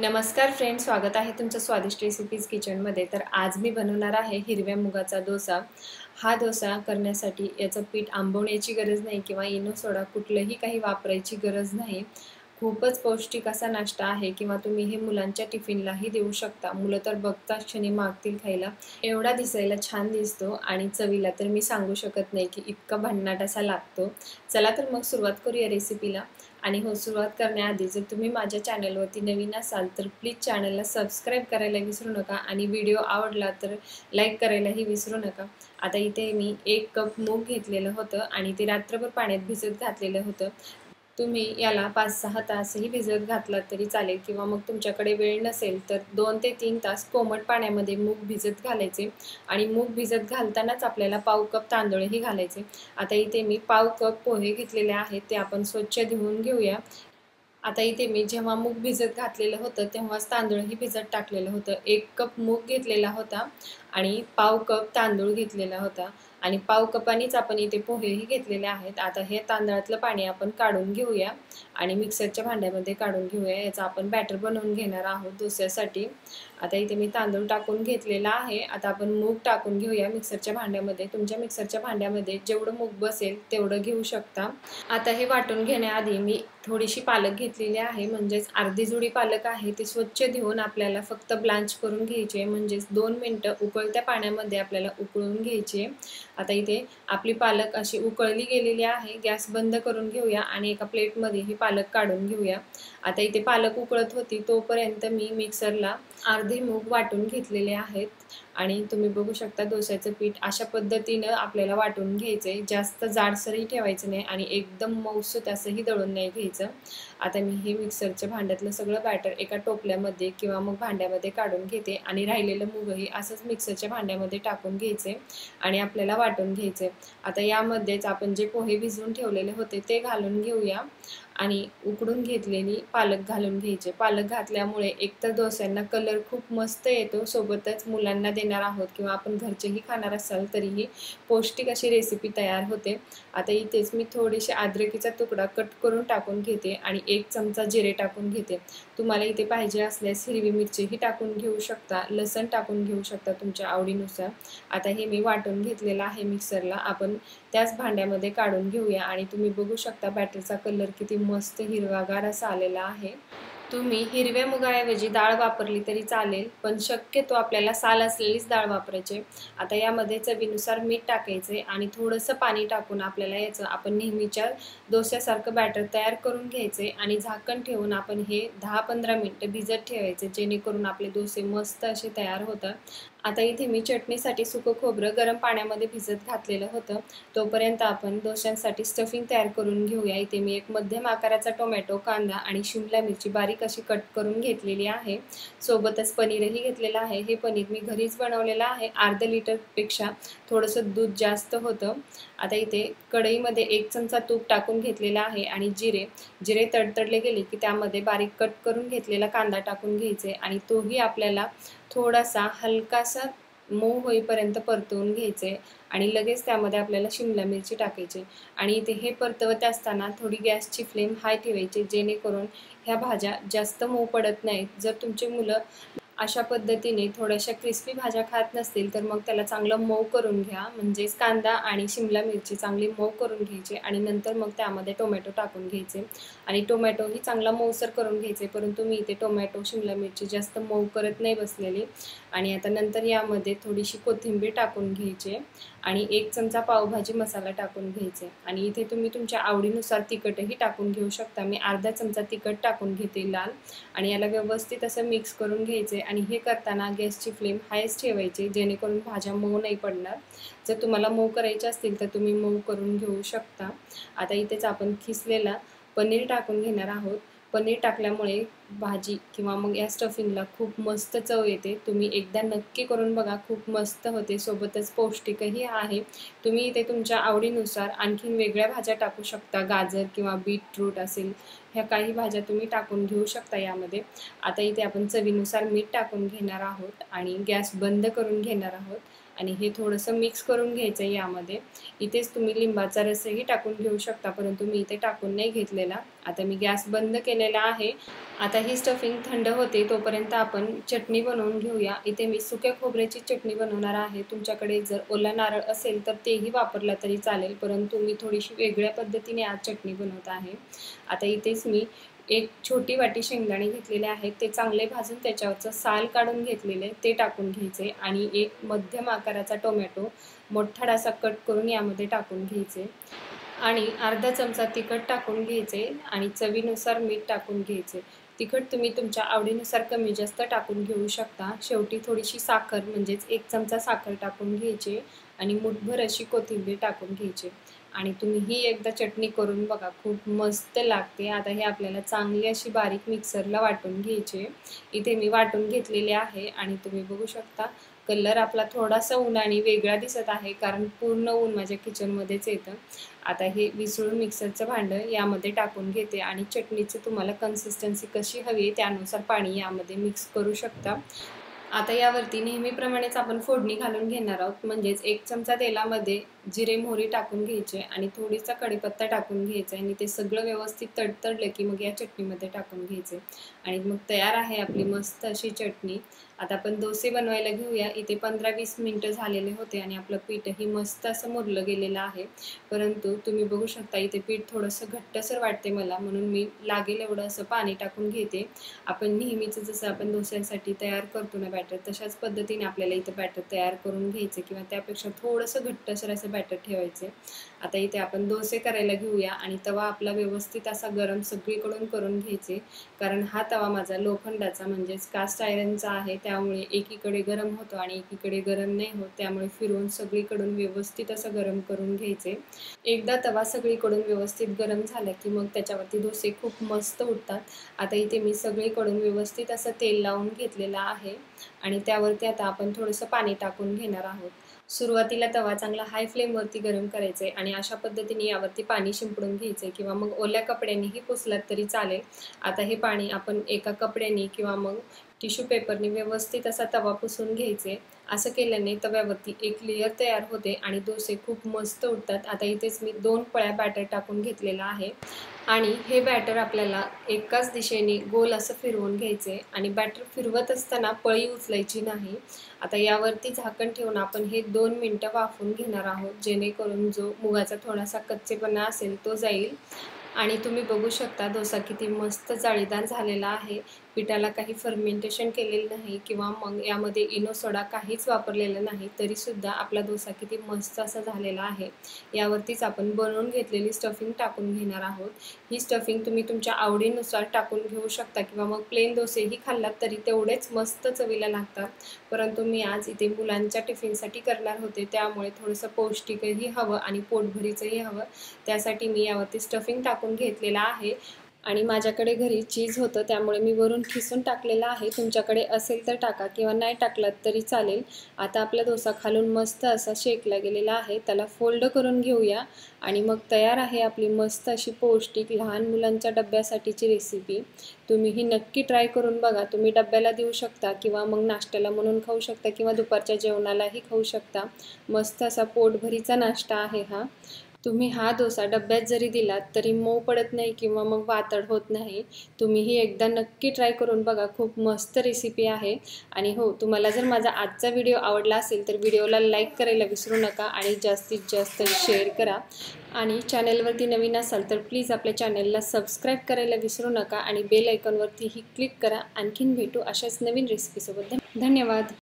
नमस्कार फ्रेंड्स, स्वागत आहे तुमचं स्वादिष्ट रेसिपीज किचनमध्ये। तर आज मी बनवणार आहे हिरव्या मुगाचा डोसा। हा डोसा करण्यासाठी याचं पीठ आंबवण्याची गरज नाही किंवा इनो सोडा कुठलंही काही वापरायची गरज नाही। खूपच पौष्टिक असा नाश्ता आहे किंवा तुम्ही हे मुलांच्या टिफिनलाही देऊ शकता। मुलं तर बघताच क्षणी मागतील खायला। एवढा दिसायला छान दिसतो आणि चवीला तर मी सांगू शकत नाही की इतका भन्नाट असा लागतो। चला तर मग सुरुवात करूया रेसिपीला। आणि हो, सुरुवात करण्याआधी जर तुम्ही माझ्या चॅनलवरती नवीन असाल तर प्लीज चॅनलला सबस्क्राईब करायला विसरू नका आणि व्हिडिओ आवडला तर लाईक करायलाही विसरू नका। आता इथे मी 1 कप मूग घेतलेलं होतं आणि ते रात्रभर पाण्यात भिजत घातलेलं होतं। तुम्ही याला 5-6 तासही भिजत घातलात तरी चालेल किंवा मग तुमच्याकडे वेळ नसेल तर 2 ते 3 तास कोमट पाण्यामध्ये मूग भिजत घालायचे आणि मूग भिजत घालतानाच आपल्याला पाव कप तांदूळही घालायचे। आता इथे मी पाव कप पोहे घेतलेले आहेत, ते आपण स्वच्छ धुवून घेऊया। आता इथे मी जेव्हा मूग भिजत घातलेलं होतं तेव्हाच तांदूळही भिजत टाकलेलं होतं। 1 कप मूग घेतलेला होता आणि पाव कप तांदूळ घेतलेला होता आणि पाव कपानीच आपण इथे पोहेही घेतलेले आहेत। आता हे तांदळातलं पाणी आपण काढून घेऊया आणि मिक्सरच्या भांड्यामध्ये काढून घेऊया। याचा आपण बॅटर बनवून घेणार आहोत डोस्यासाठी। आता इथे मी तांदूळ टाकून घेतलेला आहे। आता आपण मूग टाकून घेऊया मिक्सरच्या भांड्यामध्ये। तुमच्या मिक्सरच्या भांड्यामध्ये जेवढं मूग बसेल तेवढं घेऊ शकता। आता हे वाटून घेण्याआधी मी थोडीशी पालक घेतलेली आहे, म्हणजेच अर्धी जुडी पालक आहे। ती स्वच्छ धुवून आपल्याला फक्त ब्लांच करून घ्यायची आहे, म्हणजेच 2 मिनिटं उकळत्या पाण्यामध्ये आपल्याला उकळून घ्यायची आहे। आता इथे आपली पालक अशी उकळली गेलेली आहे। गॅस बंद करून घेऊया आणि एका प्लेटमध्ये ही पालक काढून घेऊया। आता इथे पालक उकळत होती तोपर्यंत मी मिक्सरला अर्धे मूग वाटून घेतलेले आहेत आणि तुम्ही बघू शकता डोस्याचं पीठ अशा पद्धतीनं आपल्याला वाटून घ्यायचंय। जास्त जाडसरही ठेवायचं नाही आणि एकदम मऊसूत असंही दळून नाही घ्यायचं। आता मी हे मिक्सरच्या भांड्यातलं सगळं बॅटर एका टोपल्यामध्ये किंवा मग भांड्यामध्ये काढून घेते आणि राहिलेलं मूगही असंच मिक्सरच्या भांड्यामध्ये टाकून घ्यायचे आणि आपल्याला वाटून घ्यायचे। आता यामध्येच आपण जे पोहे भिजवून ठेवलेले होते ते घालून घेऊया आणि उकडून घेतलेली पालक घालून घ्यायचे। पालक घातल्यामुळे एकतर डोस्यांना कलर खूप मस्त येतो, सोबतच मुलांना देणार आहोत किंवा आपण घरचेही खाणार असाल तरीही पौष्टिक अशी रेसिपी तयार होते। आता इथेच मी थोडीशी अद्रकीचा तुकडा कट करून टाकून घेते आणि 1 चमचा जिरे टाकून घेते। तुम्हाला इथे पाहिजे असल्यास हिरवी मिरचीही टाकून घेऊ शकता, लसण टाकून घेऊ शकता तुमच्या आवडीनुसार। आता हे मी वाटून घेतलेलं आहे मिक्सरला, आपण त्याच भांड्यामध्ये काढून घेऊया आणि तुम्ही बघू शकता बॅटरचा कलर किती मस्त हिरवागार असा आलेला आहे। तुम्ही हिरव्या मुगाऐवजी डाळ वापरली तरी चालेल, पण शक्यतो आपल्याला साल असलेलीच डाळ वापरायची। आता यामध्ये चवीनुसार मीठ टाकायचे आणि थोडंसं पाणी टाकून आपल्याला याचं आपण नेहमीच्या डोस्यासारखं बॅटर तयार करून घ्यायचे आणि झाकण ठेवून आपण हे 10-15 मिनिटं भिजत ठेवायचे, जेणेकरून आपले डोसे मस्त असे तयार होतात। आता इथे मी चटणीसाठी सुकं खोबरं गरम पाण्यामध्ये भिजत घातलेलं होतं। तोपर्यंत आपण डोश्यांसाठी स्टफिंग तयार करून घेऊया। इथे मी एक मध्यम आकाराचा टोमॅटो, कांदा आणि शिमला मिरची बारीक अशी कट करून घेतलेली आहे। सोबतच पनीरही घेतलेलं आहे। हे पनीर मी घरीच बनवलेलं आहे। अर्धा लिटरपेक्षा थोडंसं दूध जास्त होतं। आता इथे कढईमध्ये 1 चमचा तूप टाकून घेतलेलं आहे आणि जिरे तडतडले गेले की त्यामध्ये बारीक कट करून घेतलेला कांदा टाकून घ्यायचे आणि तोही आपल्याला थोडासा हलकासा मऊ होईपर्यंत परतवून घ्यायचे आणि लगेच त्यामध्ये आपल्याला शिमला मिरची टाकायची आणि इथे हे परतवत असताना थोडी गॅसची फ्लेम हाय ठेवायची, जेणेकरून ह्या भाज्या जास्त मऊ पडत नाहीत। जर तुमची मुलं अशा पद्धतीने थोड्याशा क्रिस्पी भाज्या खात नसतील तर मग त्याला चांगलं मऊ करून घ्या, म्हणजेच कांदा आणि शिमला मिरची चांगली मऊ करून घ्यायची आणि नंतर मग त्यामध्ये टोमॅटो टाकून घ्यायचे आणि टोमॅटोही चांगला मऊसर करून घ्यायचे। परंतु मी इथे टोमॅटो, शिमला मिरची जास्त मऊ करत नाही बसलेली। आणि आता नंतर यामध्ये थोडीशी कोथिंबीर टाकून घ्यायची आणि 1 चमचा पावभाजी मसाला टाकून घ्यायचे आणि इथे तुम्ही तुमच्या आवडीनुसार तिखटही टाकून घेऊ शकता। मी अर्धा चमचा तिखट टाकून घेते लाल आणि याला व्यवस्थित असं मिक्स करून घ्यायचे आणि हे करताना गॅसची फ्लेम हायच ठेवायची, जेणेकरून भाज्या मऊ नाही पडणार। जर तुम्हाला मऊ करायचे असतील तर तुम्ही मऊ करून घेऊ शकता। आता इथेच आपण खिसलेला पनीर टाकून घेणार आहोत। पनीर टाकल्यामुळे भाजी किंवा मग या स्टफिंगला खूप मस्त चव येते। तुम्ही एकदा नक्की करून बघा, खूप मस्त होते, सोबतच पौष्टिकही आहे। तुम्ही इथे तुमच्या आवडीनुसार आणखीन वेगळ्या भाज्या टाकू शकता, गाजर किंवा बीटरूट असेल, ह्या काही भाज्या तुम्ही टाकून घेऊ शकता यामध्ये। आता इथे आपण चवीनुसार मीठ टाकून घेणार आहोत आणि गॅस बंद करून घेणार आहोत आणि हे थोडंसं मिक्स करून घ्यायचं आहे यामध्ये. इथेच तुम्ही लिंबाचा रसही टाकून घेऊ शकता, परंतु मी इथे टाकून नाही घेतलेला. आता मी गॅस बंद केलेला आहे. आता ही स्टफिंग थंड होते तोपर्यंत आपण चटणी बनवून घेऊया. इथे मी सुक्या खोबऱ्याची चटणी बनवणार आहे. तुमच्याकडे जर ओला नारळ असेल तर तेही वापरला तरी चालेल, परंतु मी थोडीशी वेगळ्या पद्धतीने आज चटणी बनवत आहे. आता इथेच मी एक छोटी वाटी शेंगदाणे घेतलेले आहेत, ते चांगले भाजून त्याच्यावरचं साल काढून घेतलेले ते टाकून घ्यायचे आणि एक मध्यम आकाराचा टोमॅटो मोठाडासा कट करून यामध्ये टाकून घ्यायचे आणि अर्धा चमचा तिखट टाकून घ्यायचे आणि चवीनुसार मीठ टाकून घ्यायचे. तिखट तुम्ही तुमच्या आवडीनुसार कमी जास्त टाकून घेऊ शकता. शेवटी थोडीशी साखर म्हणजेच 1 चमचा साखर टाकून घ्यायची आणि मुठभर अशी कोथिंबीर टाकून घ्यायची आणि तुम्ही ही एकदा चटणी करून बघा, खूप मस्त लागते. आता हे आपल्याला चांगली अशी बारीक मिक्सरला वाटून घ्यायची. इथे मी वाटून घेतलेले आहे आणि तुम्ही बघू शकता कलर आपला थोडासा उन्हाने वेगळा दिसत आहे, कारण पूर्ण ऊन माझ्या किचनमध्येच येतं. आता हे विसळून मिक्सरचं भांडं यामध्ये टाकून घेते आणि चटणीची तुम्हाला कन्सिस्टन्सी कशी हवी आहे त्यानुसार पाणी यामध्ये मिक्स करू शकता. आता यावरती नेहमीप्रमाणेच आपण फोडणी घालून घेणार आहोत. म्हणजेच 1 चमचा तेलामध्ये जिरे मोहरी टाकून घ्यायचे आणि थोडीसा कढीपत्ता टाकून घ्यायचा आणि ते सगळं व्यवस्थित तडतडलं की मग या चटणीमध्ये टाकून घ्यायचे आणि मग तयार आहे आपली मस्त अशी चटणी. आता आपण डोसे बनवायला घेऊया. इथे 15-20 मिनिटं झालेले होते आणि आपलं पीठही मस्त असं मुरलं गेलेलं आहे. परंतु तुम्ही बघू शकता इथे पीठ थोडंसं घट्टसर वाटते मला, म्हणून मी लागेल एवढं असं पाणी टाकून घेते. आपण नेहमीचं जसं आपण डोस्यांसाठी तयार करतो ना बॅटर, तशाच पद्धतीने आपल्याला इथं बॅटर तयार करून घ्यायचं किंवा त्यापेक्षा थोडंसं घट्टसर असं बॅटर ठेवायचे. आता इथे आपण डोसे करायला घेऊया आणि तवा आपला व्यवस्थित असा गरम सगळीकडून करून घ्यायचे, कारण हा तवा माझा लोखंडाचा म्हणजेच कास्ट आयरनचा आहे, त्यामुळे एकीकडे गरम होतो आणि एकीकडे गरम नाही होत. त्यामुळे फिरवून सगळीकडून व्यवस्थित असं गरम करून घ्यायचे. एकदा तवा सगळीकडून व्यवस्थित गरम झाला की मग त्याच्यावरती डोसे खूप मस्त उठतात. आता इथे मी सगळीकडून व्यवस्थित असं तेल लावून घेतलेलं आहे आणि त्यावरती आता आपण थोडंसं पाणी टाकून घेणार आहोत. सुरुवातीला तवा चांगला हाय फ्लेमवरती गरम करायचा आहे आणि अशा पद्धतीने यावरती पाणी शिंपडून घ्यायचं आहे किंवा मग ओल्या कपड्यांनीही पुसलात तरी चालेल. आता हे पाणी आपण एका कपड्याने किंवा मग टिश्यू पेपरने व्यवस्थित असा तवा पुसून घ्यायचे. असं केल्याने तव्यावरती एक लेयर तयार होते आणि डोसे खूप मस्त उठतात. आता इथेच मी 2 पळ्या बॅटर टाकून घेतलेला आहे आणि हे बॅटर आपल्याला एकाच दिशेने गोल असं फिरवून घ्यायचे आणि बॅटर फिरवत असताना पळी उचलायची नाही. आता यावरती झाकण ठेवून आपण हे 2 मिनिटं वाफवून घेणार आहोत, जेणेकरून जो मुगाचा थोडासा कच्चेपणा असेल तो जाईल. आणि तुम्ही बघू शकता डोसा किती मस्त जाळीदार झालेला आहे. पिठाला काही फर्मेंटेशन केलेलं नाही किंवा मग यामध्ये इनो सोडा काहीच वापरलेलं नाही, तरीसुद्धा आपला डोसा किती मस्त असा झालेला आहे. यावरतीच आपण बनवून घेतलेली स्टफिंग टाकून घेणार आहोत. ही स्टफिंग तुम्ही तुमच्या आवडीनुसार टाकून घेऊ शकता किंवा मग प्लेन डोसेही खाल्लात तरी तेवढेच मस्त चवीला लागतात. परंतु मी आज इथे मुलांच्या टिफिनसाठी करणार होते, त्यामुळे थोडंसं पौष्टिकही हवं आणि पोटभरीचंही हवं, त्यासाठी मी यावरती स्टफिंग टाकून घेतलेला आहे आणि माझ्याकडे घरी चीज होतं, त्यामुळे मी वरून खिसून टाकलेलं आहे. तुमच्याकडे असेल तर टाका किंवा नाही टाकलात तरी चालेल. आता आपला डोसा खालून मस्त असा शेकला गेलेला आहे. त्याला फोल्ड करून घेऊया आणि मग तयार आहे आपली मस्त अशी पौष्टिक लहान मुलांच्या डब्यासाठीची रेसिपी. तुम्ही ही नक्की ट्राय करून बघा. तुम्ही डब्याला देऊ शकता किंवा मग नाश्त्याला म्हणून खाऊ शकता किंवा दुपारच्या जेवणालाही खाऊ शकता. मस्त असा पोटभरीचा नाश्ता आहे हा. तुम्ही हा डोसा डब्यात जरी दिलात तरी मऊ पडत नाही किंवा मग वातड होत नाही. तुम्ही ही एकदा नक्की ट्राय करून बघा. खूप मस्त रेसिपी आहे. आणि हो, तुम्हाला जर माझा आजचा व्हिडिओ आवडला असेल तर व्हिडिओला लाईक करायला विसरू नका आणि जास्तीत जास्त शेअर करा. आणि चॅनलवरती नवीन असाल तर प्लीज आपल्या चॅनलला सबस्क्राईब करायला विसरू नका आणि बेल आयकॉनवरतीही क्लिक करा. आणखीन भेटू अशाच नवीन रेसिपीसोबत. धन्यवाद.